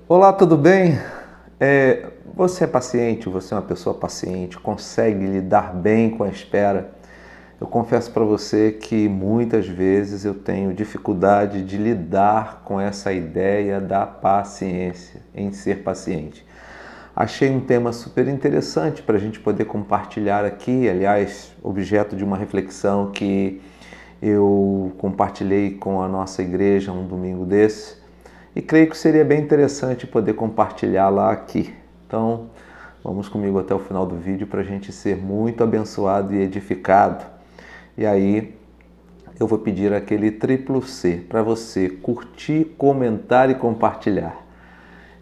Olá, tudo bem? Você é paciente, você é uma pessoa paciente, consegue lidar bem com a espera? Eu confesso para você que muitas vezes eu tenho dificuldade de lidar com essa ideia da paciência, em ser paciente. Achei um tema super interessante para a gente poder compartilhar aqui, aliás, objeto de uma reflexão que eu compartilhei com a nossa igreja um domingo desse. E creio que seria bem interessante poder compartilhá-la aqui. Então, vamos comigo até o final do vídeo para a gente ser muito abençoado e edificado. E aí, eu vou pedir aquele triplo C para você curtir, comentar e compartilhar.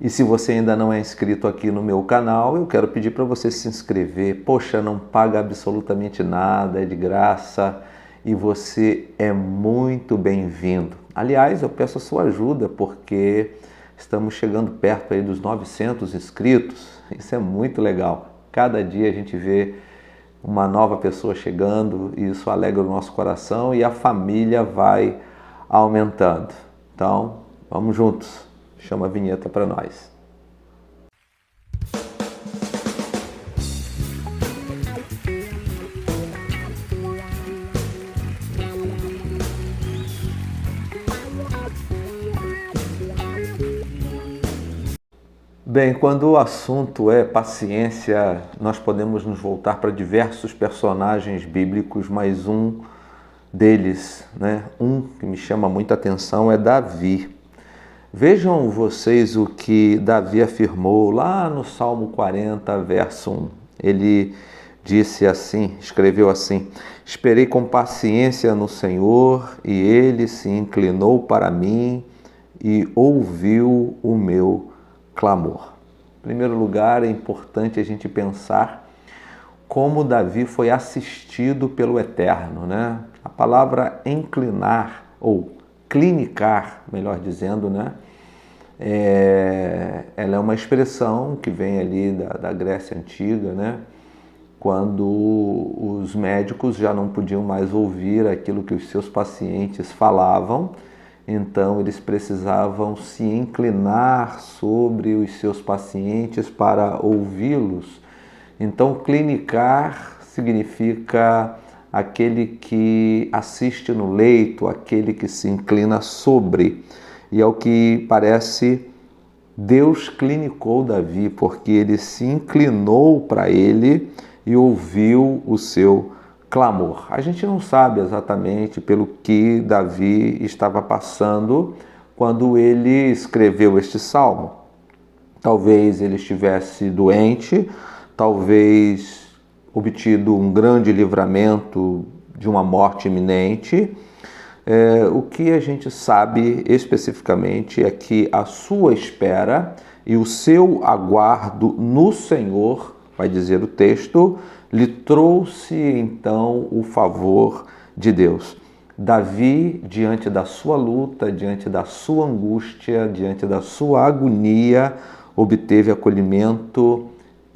E se você ainda não é inscrito aqui no meu canal, eu quero pedir para você se inscrever. Poxa, não paga absolutamente nada, é de graça e você é muito bem-vindo. Aliás, eu peço a sua ajuda porque estamos chegando perto aí dos 900 inscritos. Isso é muito legal. Cada dia a gente vê uma nova pessoa chegando e isso alegra o nosso coração e a família vai aumentando. Então, vamos juntos. Chama a vinheta para nós. Bem, quando o assunto é paciência, nós podemos nos voltar para diversos personagens bíblicos, mas um deles, um que me chama muita atenção é Davi. Vejam vocês o que Davi afirmou lá no Salmo 40, verso 1. Ele disse assim, escreveu assim: esperei com paciência no Senhor e ele se inclinou para mim e ouviu o meu clamor. Em primeiro lugar, é importante a gente pensar como Davi foi assistido pelo Eterno, A palavra inclinar ou clinicar, melhor dizendo, ela é uma expressão que vem ali da Grécia Antiga, quando os médicos já não podiam mais ouvir aquilo que os seus pacientes falavam, então eles precisavam se inclinar sobre os seus pacientes para ouvi-los. Então, clinicar significa aquele que assiste no leito, aquele que se inclina sobre. E ao que parece, Deus clinicou Davi, porque ele se inclinou para ele e ouviu o seu clamor. A gente não sabe exatamente pelo que Davi estava passando quando ele escreveu este salmo. Talvez ele estivesse doente, talvez obtido um grande livramento de uma morte iminente. O que a gente sabe especificamente é que a sua espera e o seu aguardo no Senhor, vai dizer o texto, lhe trouxe então o favor de Deus. Davi, diante da sua luta, diante da sua angústia, diante da sua agonia, obteve acolhimento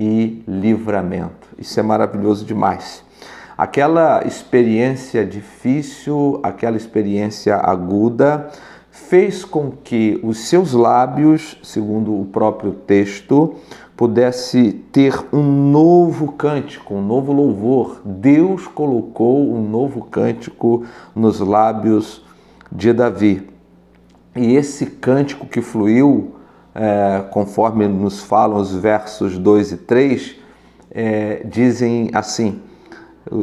e livramento. Isso é maravilhoso demais. Aquela experiência difícil, aquela experiência aguda, fez com que os seus lábios, segundo o próprio texto, pudesse ter um novo cântico, um novo louvor. Deus colocou um novo cântico nos lábios de Davi. E esse cântico que fluiu, conforme nos falam os versos 2 e 3, dizem assim,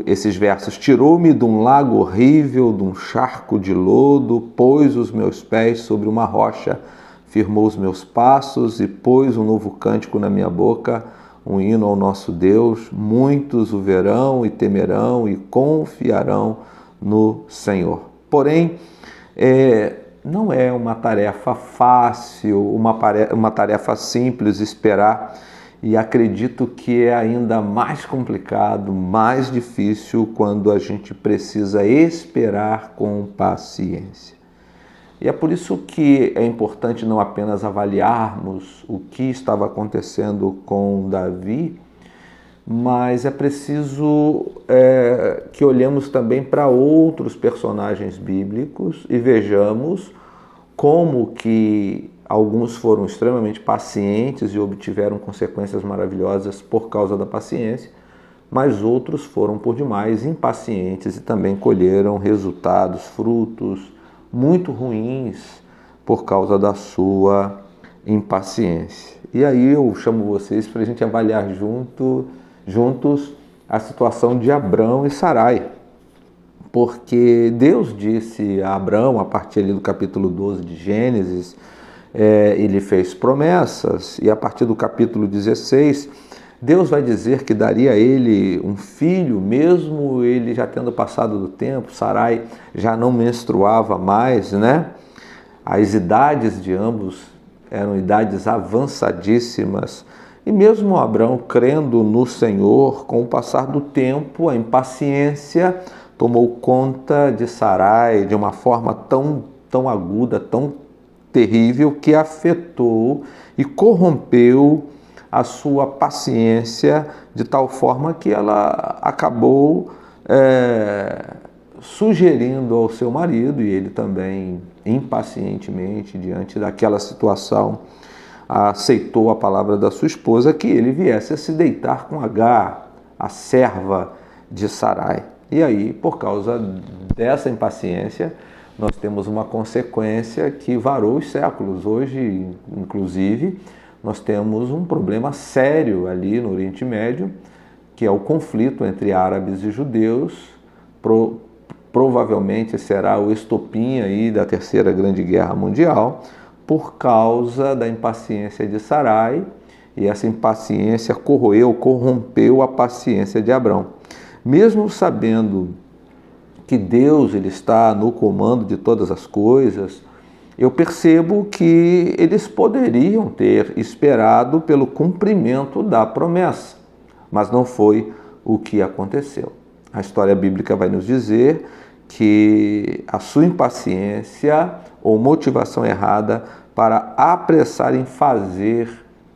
esses versos: tirou-me de um lago horrível, de um charco de lodo, pôs os meus pés sobre uma rocha, firmou os meus passos e pôs um novo cântico na minha boca, um hino ao nosso Deus. Muitos o verão e temerão e confiarão no Senhor. Porém, não é uma tarefa fácil, uma tarefa simples esperar, e acredito que é ainda mais complicado, mais difícil quando a gente precisa esperar com paciência. E é por isso que é importante não apenas avaliarmos o que estava acontecendo com Davi, mas é preciso que olhemos também para outros personagens bíblicos e vejamos como que Alguns foram extremamente pacientes e obtiveram consequências maravilhosas por causa da paciência, mas outros foram por demais impacientes e também colheram resultados, frutos muito ruins por causa da sua impaciência. E aí eu chamo vocês para a gente avaliar juntos a situação de Abrão e Sarai. Porque Deus disse a Abrão, a partir ali do capítulo 12 de Gênesis, ele fez promessas, e a partir do capítulo 16, Deus vai dizer que daria a ele um filho, mesmo ele já tendo passado do tempo. Sarai já não menstruava mais, né? As idades de ambos eram idades avançadíssimas. E mesmo Abrão, crendo no Senhor, com o passar do tempo, a impaciência tomou conta de Sarai de uma forma tão aguda, tão terrível, que afetou e corrompeu a sua paciência de tal forma que ela acabou sugerindo ao seu marido, e ele também impacientemente, diante daquela situação, aceitou a palavra da sua esposa, que ele viesse a se deitar com Agar, a serva de Sarai. E aí, por causa dessa impaciência, nós temos uma consequência que varou os séculos. Hoje, inclusive, nós temos um problema sério ali no Oriente Médio, que é o conflito entre árabes e judeus. Provavelmente será o estopim aí da Terceira Grande Guerra Mundial, por causa da impaciência de Sarai, e essa impaciência corrompeu a paciência de Abrão. Mesmo sabendo que Deus ele está no comando de todas as coisas, eu percebo que eles poderiam ter esperado pelo cumprimento da promessa, mas não foi o que aconteceu. A história bíblica vai nos dizer que a sua impaciência ou motivação errada para apressar em fazer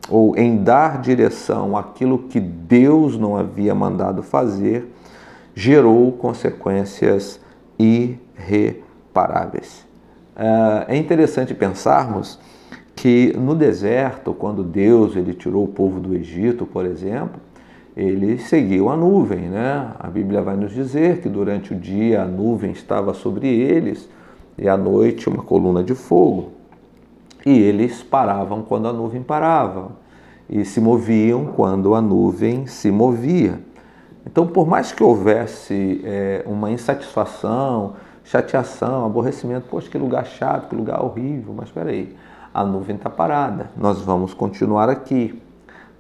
ou em dar direção àquilo que Deus não havia mandado fazer, gerou consequências irreparáveis. É interessante pensarmos que no deserto, quando Deus ele tirou o povo do Egito, por exemplo, ele seguiu a nuvem, né? A Bíblia vai nos dizer que durante o dia a nuvem estava sobre eles e à noite uma coluna de fogo. E eles paravam quando a nuvem parava e se moviam quando a nuvem se movia. Então, por mais que houvesse uma insatisfação, chateação, aborrecimento, poxa, que lugar chato, que lugar horrível, mas espera aí, a nuvem está parada, nós vamos continuar aqui.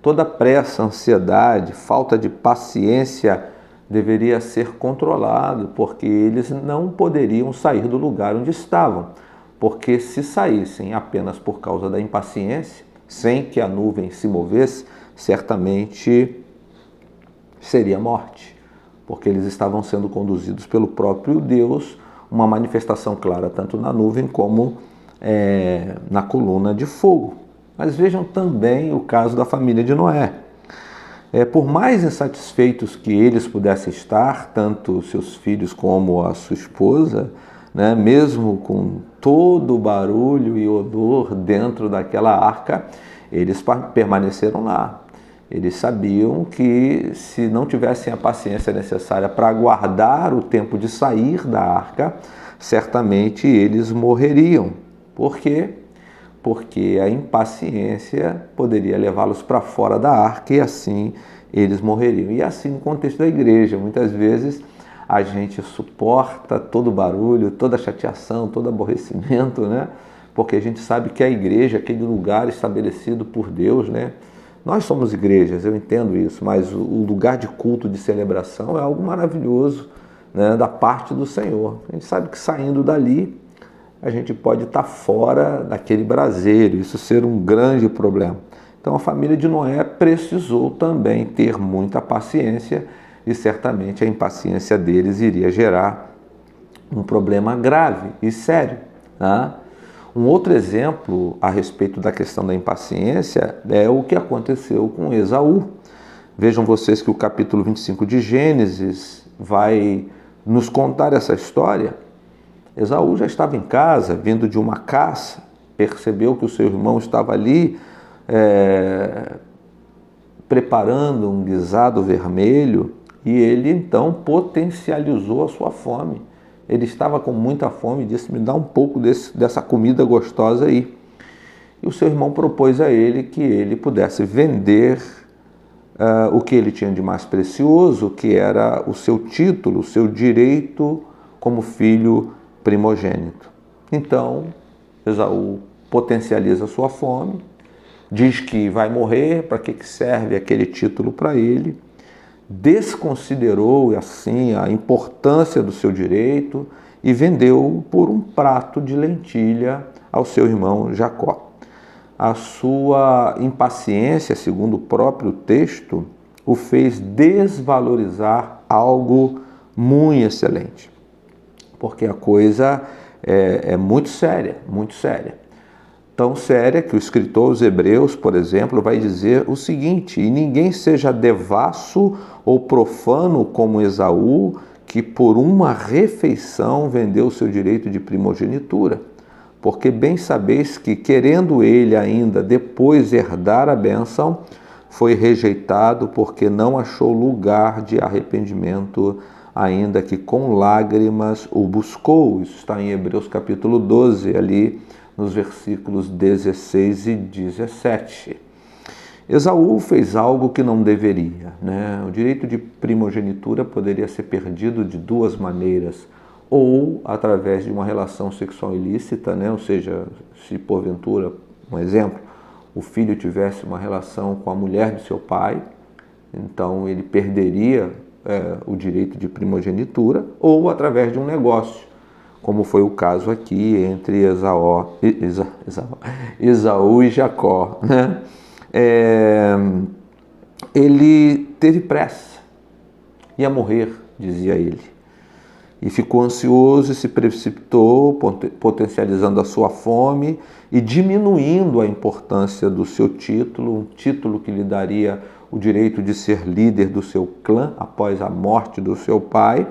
Toda pressa, ansiedade, falta de paciência deveria ser controlado, porque eles não poderiam sair do lugar onde estavam, porque se saíssem apenas por causa da impaciência, sem que a nuvem se movesse, certamente seria morte, porque eles estavam sendo conduzidos pelo próprio Deus, uma manifestação clara tanto na nuvem como na coluna de fogo. Mas vejam também o caso da família de Noé. Por mais insatisfeitos que eles pudessem estar, tanto seus filhos como a sua esposa, né, mesmo com todo o barulho e odor dentro daquela arca, eles permaneceram lá. Eles sabiam que se não tivessem a paciência necessária para aguardar o tempo de sair da arca, certamente eles morreriam. Por quê? Porque a impaciência poderia levá-los para fora da arca e assim eles morreriam. E assim no contexto da igreja, muitas vezes a gente suporta todo o barulho, toda a chateação, todo aborrecimento, né? Porque a gente sabe que a igreja é aquele lugar estabelecido por Deus, né? Nós somos igrejas, eu entendo isso, mas o lugar de culto, de celebração é algo maravilhoso, né, da parte do Senhor. A gente sabe que saindo dali, a gente pode estar fora daquele braseiro, isso ser um grande problema. Então a família de Noé precisou também ter muita paciência e certamente a impaciência deles iria gerar um problema grave e sério, né? Um outro exemplo a respeito da questão da impaciência é o que aconteceu com Esaú. Vejam vocês que o capítulo 25 de Gênesis vai nos contar essa história. Esaú já estava em casa, vindo de uma caça, percebeu que o seu irmão estava ali preparando um guisado vermelho, e ele então potencializou a sua fome. Ele estava com muita fome e disse: me dá um pouco dessa comida gostosa aí. E o seu irmão propôs a ele que ele pudesse vender o que ele tinha de mais precioso, que era o seu título, o seu direito como filho primogênito. Então, Esaú potencializa a sua fome, diz que vai morrer, para que serve aquele título para ele, desconsiderou assim a importância do seu direito e vendeu por um prato de lentilha ao seu irmão Jacó. A sua impaciência, segundo o próprio texto, o fez desvalorizar algo muito excelente, porque a coisa é muito séria, muito séria. Tão séria que o escritor aos Hebreus, por exemplo, vai dizer o seguinte: e ninguém seja devasso ou profano como Esaú, que por uma refeição vendeu o seu direito de primogenitura. Porque bem sabeis que, querendo ele ainda depois herdar a bênção, foi rejeitado porque não achou lugar de arrependimento, ainda que com lágrimas o buscou. Isso está em Hebreus capítulo 12, ali nos versículos 16 e 17. Esaú fez algo que não deveria, né? O direito de primogenitura poderia ser perdido de duas maneiras: ou através de uma relação sexual ilícita, né? Ou seja, se porventura, um exemplo, o filho tivesse uma relação com a mulher de seu pai, então ele perderia o direito de primogenitura, ou através de um negócio, como foi o caso aqui entre Esaú e Jacó, né? Ele teve pressa, ia morrer, dizia ele, e ficou ansioso e se precipitou, potencializando a sua fome e diminuindo a importância do seu título, um título que lhe daria o direito de ser líder do seu clã após a morte do seu pai,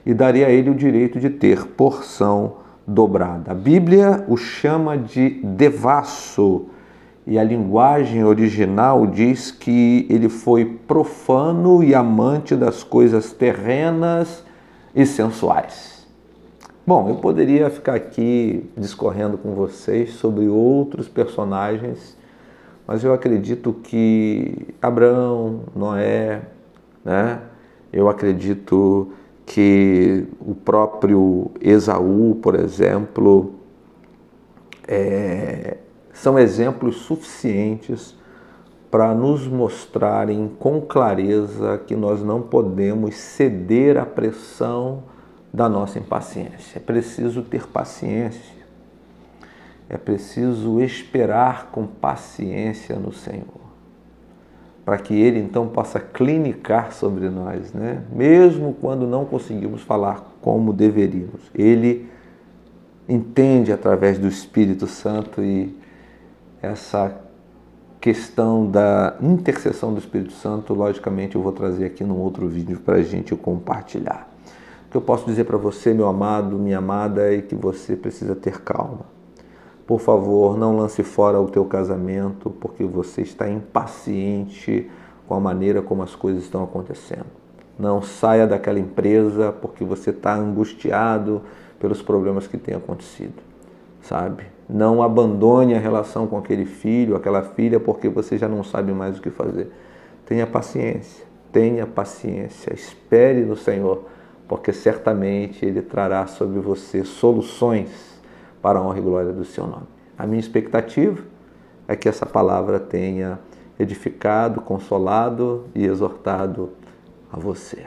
e daria a ele o direito de ter porção dobrada. A Bíblia o chama de devasso, e a linguagem original diz que ele foi profano e amante das coisas terrenas e sensuais. Bom, eu poderia ficar aqui discorrendo com vocês sobre outros personagens, mas eu acredito que Abraão, Noé, né? Eu acredito que o próprio Esaú, por exemplo, são exemplos suficientes para nos mostrarem com clareza que nós não podemos ceder à pressão da nossa impaciência. É preciso ter paciência, é preciso esperar com paciência no Senhor, para que Ele então possa clinicar sobre nós, né? Mesmo quando não conseguimos falar como deveríamos. Ele entende através do Espírito Santo, e essa questão da intercessão do Espírito Santo, logicamente, eu vou trazer aqui num outro vídeo para a gente compartilhar. O que eu posso dizer para você, meu amado, minha amada, é que você precisa ter calma. Por favor, não lance fora o teu casamento porque você está impaciente com a maneira como as coisas estão acontecendo. Não saia daquela empresa porque você está angustiado pelos problemas que têm acontecido, sabe? Não abandone a relação com aquele filho, aquela filha, porque você já não sabe mais o que fazer. Tenha paciência, espere no Senhor, porque certamente Ele trará sobre você soluções para a honra e glória do seu nome. A minha expectativa é que essa palavra tenha edificado, consolado e exortado a você.